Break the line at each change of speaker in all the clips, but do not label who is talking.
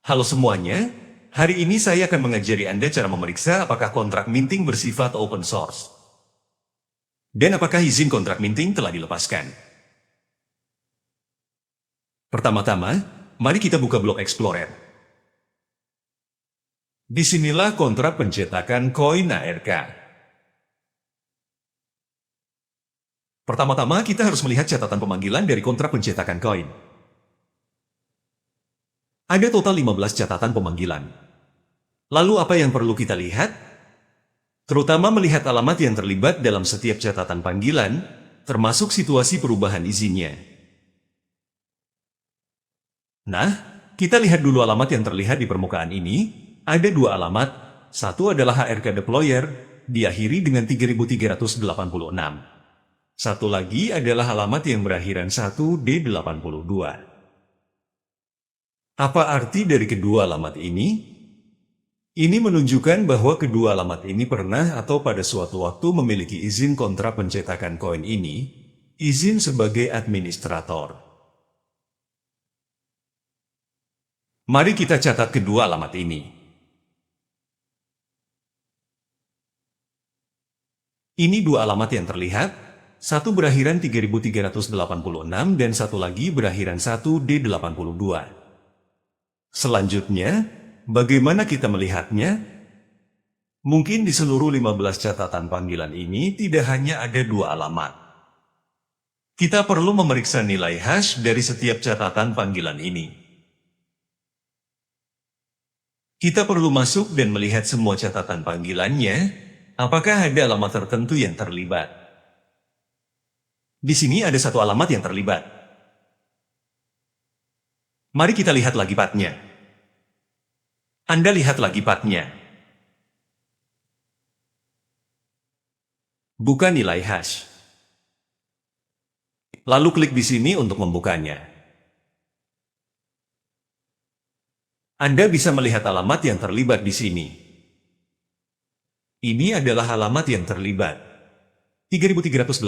Halo semuanya, hari ini saya akan mengajari Anda cara memeriksa apakah kontrak minting bersifat open source. Dan apakah izin kontrak minting telah dilepaskan. Pertama-tama, mari kita buka Block Explorer. Disinilah kontrak pencetakan koin ARK. Pertama-tama kita harus melihat catatan pemanggilan dari kontrak pencetakan koin. Ada total 15 catatan pemanggilan. Lalu apa yang perlu kita lihat? Terutama melihat alamat yang terlibat dalam setiap catatan panggilan, termasuk situasi perubahan izinnya. Nah, kita lihat dulu alamat yang terlihat di permukaan ini. Ada dua alamat, satu adalah HRK Deployer, diakhiri dengan 3386. Satu lagi adalah alamat yang berakhiran 1D82. Apa arti dari kedua alamat ini? Ini menunjukkan bahwa kedua alamat ini pernah atau pada suatu waktu memiliki izin kontrak pencetakan koin ini, izin sebagai administrator. Mari kita catat kedua alamat ini. Ini dua alamat yang terlihat, satu berakhiran 3386 dan satu lagi berakhiran 1D82. Selanjutnya, bagaimana kita melihatnya? Mungkin di seluruh 15 catatan panggilan ini tidak hanya ada dua alamat. Kita perlu memeriksa nilai hash dari setiap catatan panggilan ini. Kita perlu masuk dan melihat semua catatan panggilannya. Apakah ada alamat tertentu yang terlibat? Di sini ada satu alamat yang terlibat. Mari kita lihat lagi pathnya. Anda lihat lagi pathnya. Buka nilai hash. Lalu klik di sini untuk membukanya. Anda bisa melihat alamat yang terlibat di sini. Ini adalah alamat yang terlibat. 3386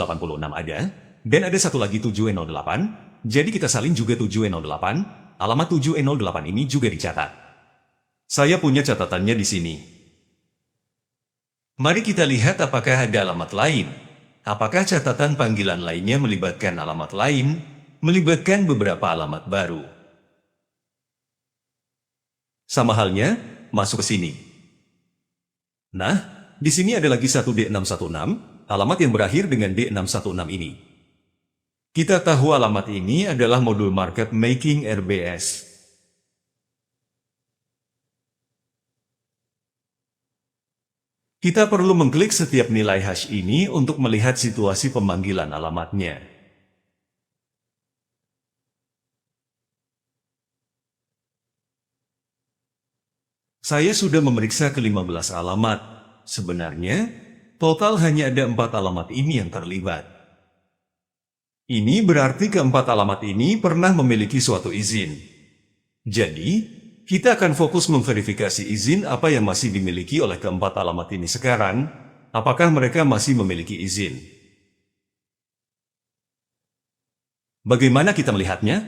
ada, dan ada satu lagi 7E08, jadi kita salin juga 7E08, alamat 7E08 ini juga dicatat. Saya punya catatannya di sini. Mari kita lihat apakah ada alamat lain. Apakah catatan panggilan lainnya melibatkan alamat lain, melibatkan beberapa alamat baru. Sama halnya, masuk ke sini. Nah, di sini ada lagi satu D616, alamat yang berakhir dengan D616 ini. Kita tahu alamat ini adalah modul market making RBS. Kita perlu mengklik setiap nilai hash ini untuk melihat situasi pemanggilan alamatnya. Saya sudah memeriksa ke-15 alamat. Sebenarnya, total hanya ada 4 alamat ini yang terlibat. Ini berarti keempat alamat ini pernah memiliki suatu izin. Jadi, kita akan fokus memverifikasi izin apa yang masih dimiliki oleh keempat alamat ini sekarang, apakah mereka masih memiliki izin. Bagaimana kita melihatnya?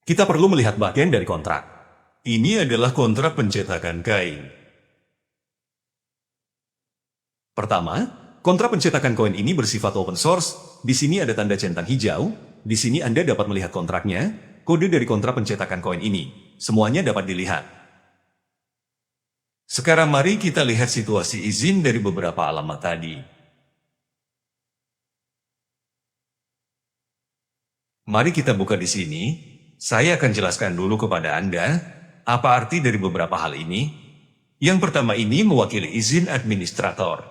Kita perlu melihat bagian dari kontrak. Ini adalah kontrak pencetakan kain. Pertama, kontrak pencetakan koin ini bersifat open source. Di sini ada tanda centang hijau. Di sini Anda dapat melihat kontraknya, kode dari kontrak pencetakan koin ini. Semuanya dapat dilihat. Sekarang mari kita lihat situasi izin dari beberapa alamat tadi. Mari kita buka di sini. Saya akan jelaskan dulu kepada Anda apa arti dari beberapa hal ini. Yang pertama ini mewakili izin administrator.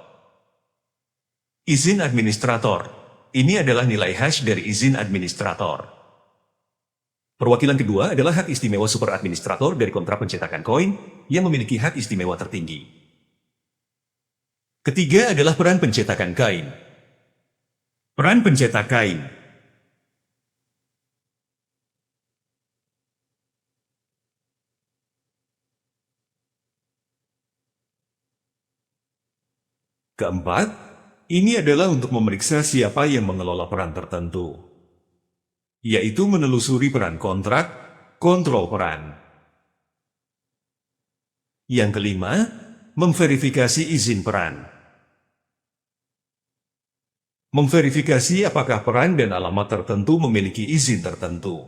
Izin administrator. Ini adalah nilai hash dari izin administrator. Perwakilan kedua adalah hak istimewa super administrator dari kontrak pencetakan koin yang memiliki hak istimewa tertinggi. Ketiga adalah peran pencetakan kain. Peran pencetak kain. Keempat, ini adalah untuk memeriksa siapa yang mengelola peran tertentu, yaitu menelusuri peran kontrak, kontrol peran. Yang kelima, memverifikasi izin peran. Memverifikasi apakah peran dan alamat tertentu memiliki izin tertentu.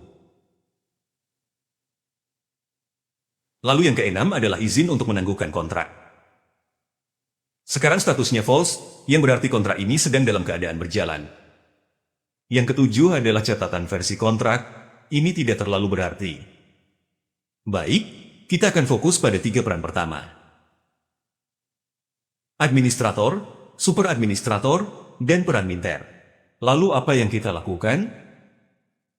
Lalu yang keenam adalah izin untuk menangguhkan kontrak. Sekarang statusnya false, yang berarti kontrak ini sedang dalam keadaan berjalan. Yang ketujuh adalah catatan versi kontrak, ini tidak terlalu berarti. Baik, kita akan fokus pada tiga peran pertama. Administrator, super administrator, dan peran minter. Lalu apa yang kita lakukan?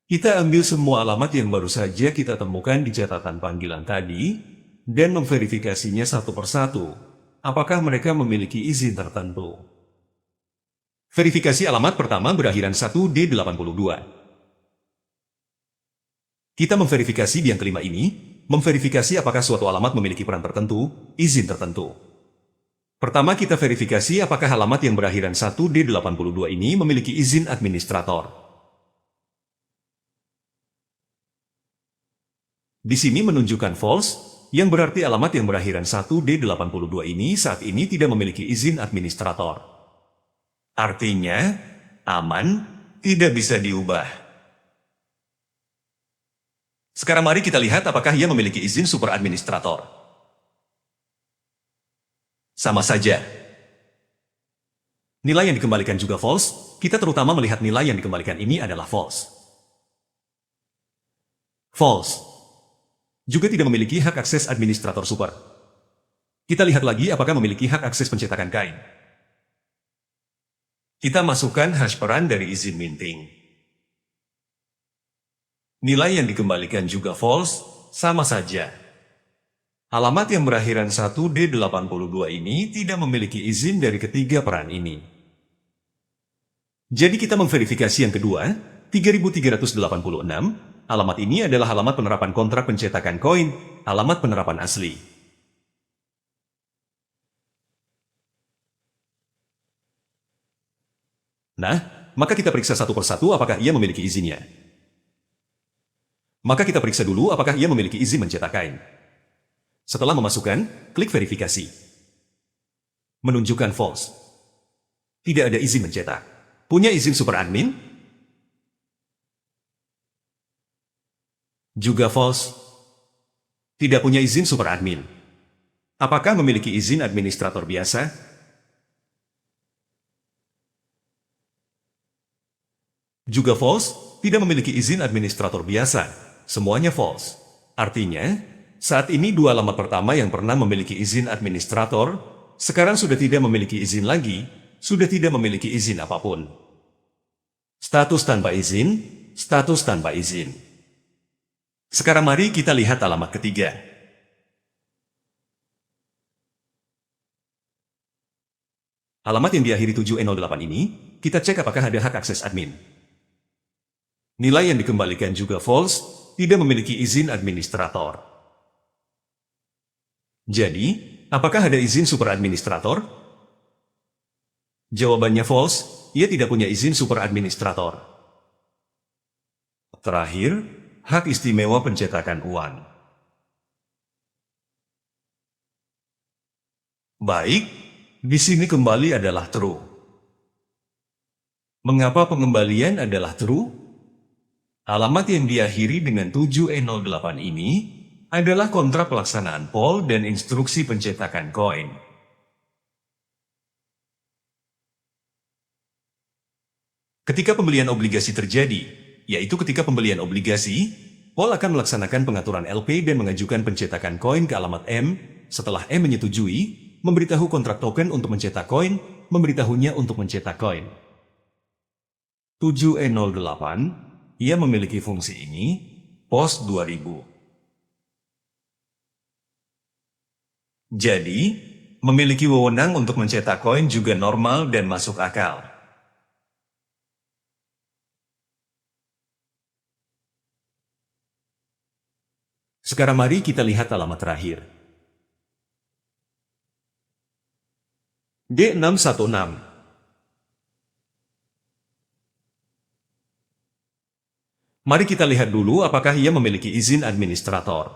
Kita ambil semua alamat yang baru saja kita temukan di catatan panggilan tadi, dan memverifikasinya satu persatu. Apakah mereka memiliki izin tertentu? Verifikasi alamat pertama berakhiran 1D82. Kita memverifikasi di yang kelima ini, memverifikasi apakah suatu alamat memiliki peran tertentu, izin tertentu. Pertama kita verifikasi apakah alamat yang berakhiran 1D82 ini memiliki izin administrator. Di sini menunjukkan false, yang berarti alamat yang berakhiran 1D82 ini saat ini tidak memiliki izin administrator. Artinya, aman, tidak bisa diubah. Sekarang mari kita lihat apakah ia memiliki izin super administrator. Sama saja. Nilai yang dikembalikan juga false, kita terutama melihat nilai yang dikembalikan ini adalah false. False. Juga tidak memiliki hak akses administrator super. Kita lihat lagi apakah memiliki hak akses pencetakan kain. Kita masukkan hash peran dari izin minting. Nilai yang dikembalikan juga false, sama saja. Alamat yang berakhiran 1D82 ini tidak memiliki izin dari ketiga peran ini. Jadi kita memverifikasi yang kedua, 3386, alamat ini adalah alamat penerapan kontrak pencetakan koin, alamat penerapan asli. Nah, maka kita periksa satu persatu apakah ia memiliki izinnya. Maka kita periksa dulu apakah ia memiliki izin mencetak kain. Setelah memasukkan, klik verifikasi. Menunjukkan false. Tidak ada izin mencetak. Punya izin super admin? Juga false. Tidak punya izin super admin. Apakah memiliki izin administrator biasa? Juga false. Tidak memiliki izin administrator biasa. Semuanya false. Artinya, saat ini dua alamat pertama yang pernah memiliki izin administrator, sekarang sudah tidak memiliki izin lagi, sudah tidak memiliki izin apapun. Status tanpa izin, status tanpa izin. Sekarang mari kita lihat alamat ketiga. Alamat yang diakhiri 7E08 ini, kita cek apakah ada hak akses admin. Nilai yang dikembalikan juga false, tidak memiliki izin administrator. Jadi, apakah ada izin super administrator? Jawabannya false, ia tidak punya izin super administrator. Terakhir, hak istimewa pencetakan uang. Baik, di sini kembali adalah true. Mengapa pengembalian adalah true? Alamat yang diakhiri dengan 7E08 ini adalah kontrak pelaksanaan POL dan instruksi pencetakan koin. Ketika pembelian obligasi terjadi, yaitu ketika pembelian obligasi, POL akan melaksanakan pengaturan LP dan mengajukan pencetakan koin ke alamat M. Setelah M menyetujui, memberitahu kontrak token untuk mencetak koin, memberitahunya untuk mencetak koin. 7E08, ia memiliki fungsi ini, POS 2000. Jadi, memiliki wewenang untuk mencetak koin juga normal dan masuk akal. Sekarang mari kita lihat alamat terakhir. D616. Mari kita lihat dulu apakah ia memiliki izin administrator.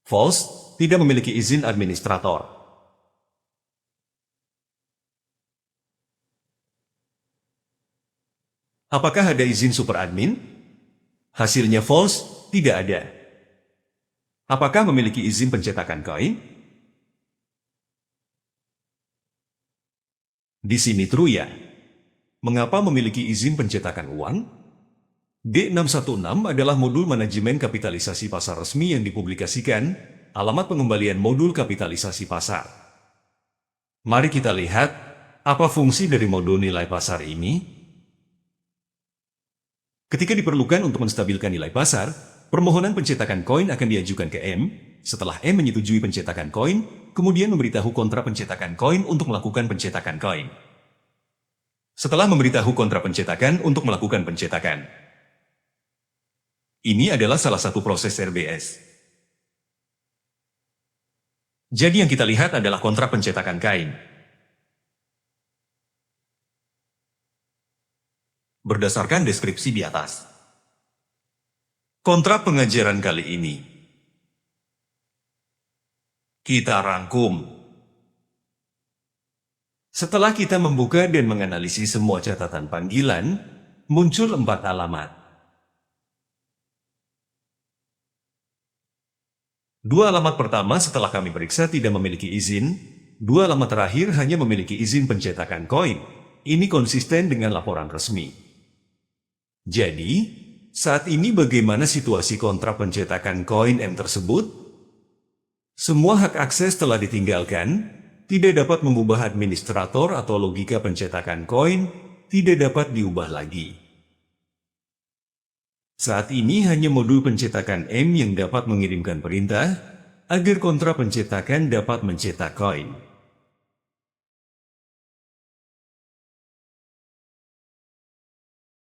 False, tidak memiliki izin administrator. Apakah ada izin superadmin? Hasilnya false, tidak ada. Apakah memiliki izin pencetakan koin? Di sini true ya. Mengapa memiliki izin pencetakan uang? D616 adalah modul manajemen kapitalisasi pasar resmi yang dipublikasikan, alamat pengembalian modul kapitalisasi pasar. Mari kita lihat, apa fungsi dari modul nilai pasar ini? Ketika diperlukan untuk menstabilkan nilai pasar, permohonan pencetakan koin akan diajukan ke M. Setelah M menyetujui pencetakan koin, kemudian memberitahu kontra pencetakan koin untuk melakukan pencetakan koin. Setelah memberitahu kontra pencetakan untuk melakukan pencetakan. Ini adalah salah satu proses RBS. Jadi yang kita lihat adalah kontra pencetakan koin. Berdasarkan deskripsi di atas. Kontra pengajaran kali ini. Kita rangkum. Setelah kita membuka dan menganalisis semua catatan panggilan, muncul 4 alamat. 2 alamat pertama setelah kami periksa tidak memiliki izin, 2 alamat terakhir hanya memiliki izin pencetakan koin. Ini konsisten dengan laporan resmi. Jadi, saat ini bagaimana situasi kontra pencetakan koin M tersebut? Semua hak akses telah ditinggalkan, tidak dapat mengubah administrator atau logika pencetakan koin, tidak dapat diubah lagi. Saat ini hanya modul pencetakan M yang dapat mengirimkan perintah, agar kontra pencetakan dapat mencetak koin.